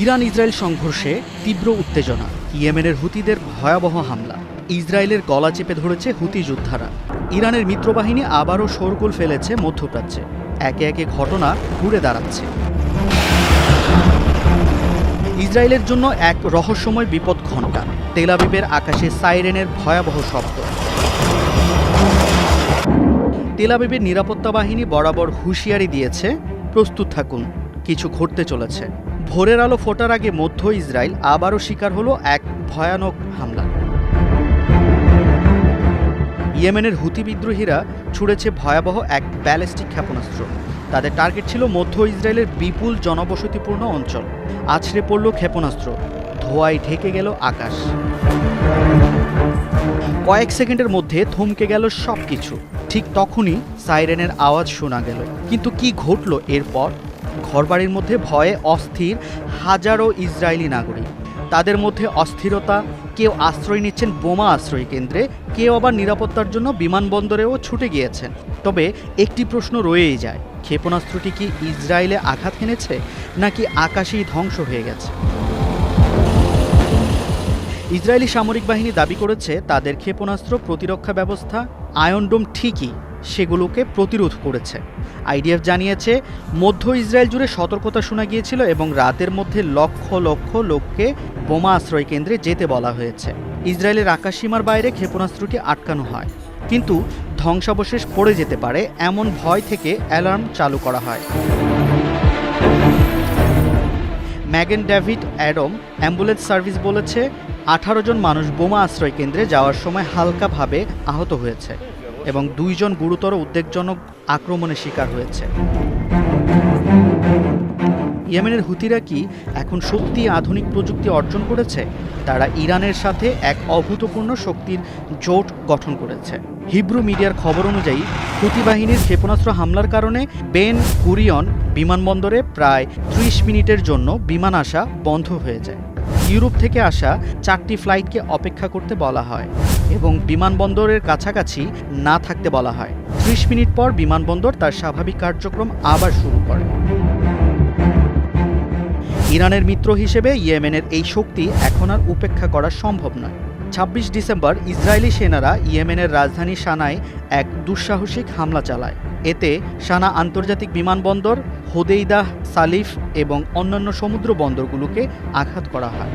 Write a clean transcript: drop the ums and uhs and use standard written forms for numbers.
Iran Israel সংঘর্ষে তীব্র উত্তেজনা, ইয়েমেনের হুতিদের ভয়াবহ হামলা, ইসরায়েলের গলা চেপে ধরেছে হুতি যোদ্ধারা। ইরানের মিত্রবাহিনী আবারও শোরগোল ফেলেছে মধ্যপ্রাচ্যে, একে একে ঘটনা ঘুরে দাঁড়াচ্ছে। ইসরায়েলের জন্য এক রহস্যময় বিপদ ঘণ্টা, তেল আবিবের আকাশে সাইরেনের ভয়াবহ শব্দ। তেল আবিবের নিরাপত্তা বাহিনী বরাবর হুঁশিয়ারি দিয়েছে, প্রস্তুত থাকুন, কিছু ঘটতে চলেছে। ভোরের আলো ফোটার আগে মধ্য ইসরায়েল আবারও শিকার হলো এক ভয়ানক হামলা। ইয়েমেনের হুতি বিদ্রোহীরা ছুড়েছে ভয়াবহ এক ব্যালিস্টিক ক্ষেপণাস্ত্র। তাদের টার্গেট ছিল মধ্য ইসরায়েলের বিপুল জনবসতিপূর্ণ অঞ্চল। আছড়ে পড়ল ক্ষেপণাস্ত্র, ধোঁয়ায় ঢেকে গেল আকাশ। কয়েক সেকেন্ডের মধ্যে থমকে গেল সব কিছু। ঠিক তখনই সাইরেনের আওয়াজ শোনা গেল। কিন্তু কি ঘটল এরপর? ঘরবাড়ির মধ্যে ভয়ে অস্থির হাজারো ইসরায়েলি নাগরিক। তাদের মধ্যে অস্থিরতা, কেউ আশ্রয় নিচ্ছেন বোমা আশ্রয় কেন্দ্রে, কেউ আবার নিরাপত্তার জন্য বিমানবন্দরেও ছুটে গিয়েছেন। তবে একটি প্রশ্ন রয়েই যায়, ক্ষেপণাস্ত্রটি কি ইসরায়েলে আঘাত হেনেছে নাকি আকাশেই ধ্বংস হয়ে গেছে? ইসরায়েলি সামরিক বাহিনী দাবি করেছে তাদের ক্ষেপণাস্ত্র প্রতিরক্ষা ব্যবস্থা আয়রন ডোম ঠিকই সেগুলোকে প্রতিরোধ করেছে। আইডিএফ জানিয়েছে মধ্য ইসরায়েল জুড়ে সতর্কতা শোনা গিয়েছিল এবং রাতের মধ্যে লক্ষ লক্ষ লোককে বোমা আশ্রয় কেন্দ্রে যেতে বলা হয়েছে। ইসরায়েলের আকাশসীমার বাইরে ক্ষেপণাস্ত্রটি আটকানো হয়, কিন্তু ধ্বংসাবশেষ পড়ে যেতে পারে এমন ভয় থেকে অ্যালার্ম চালু করা হয়। ম্যাগেন ডেভিড অ্যাডম অ্যাম্বুলেন্স সার্ভিস বলেছে 18 জন মানুষ বোমা আশ্রয় কেন্দ্রে যাওয়ার সময় হালকাভাবে আহত হয়েছে এবং 2 জন গুরুতর উদ্বেগজনক আক্রমণের শিকার হয়েছে। ইয়েমেনের হুতিরা কি এখন সত্যি আধুনিক প্রযুক্তি অর্জন করেছে? তারা ইরানের সাথে এক অভূতপূর্ণ শক্তির জোট গঠন করেছে। হিব্রু মিডিয়ার খবর অনুযায়ী হুতি বাহিনীর ক্ষেপণাস্ত্র হামলার কারণে বেন গুরিয়ন বিমানবন্দরে প্রায় 30 মিনিটের জন্য বিমান আসা বন্ধ হয়ে যায়। ইউরোপ থেকে আসা 4টি ফ্লাইটকে অপেক্ষা করতে বলা হয় এবং বিমানবন্দরের কাছাকাছি না থাকতে বলা হয়। 30 মিনিট পর বিমানবন্দর তার স্বাভাবিক কার্যক্রম আবার শুরু করে। ইরানের মিত্র হিসেবে ইয়েমেনের এই শক্তি এখন আর উপেক্ষা করা সম্ভব নয়। 26 ডিসেম্বর ইসরায়েলি সেনারা ইয়েমেনের রাজধানী সানায় এক দুঃসাহসিক হামলা চালায়। এতে সানা আন্তর্জাতিক বিমানবন্দর, হোদেইদাহ, সালিফ এবং অন্যান্য সমুদ্র বন্দরগুলোকে আঘাত করা হয়।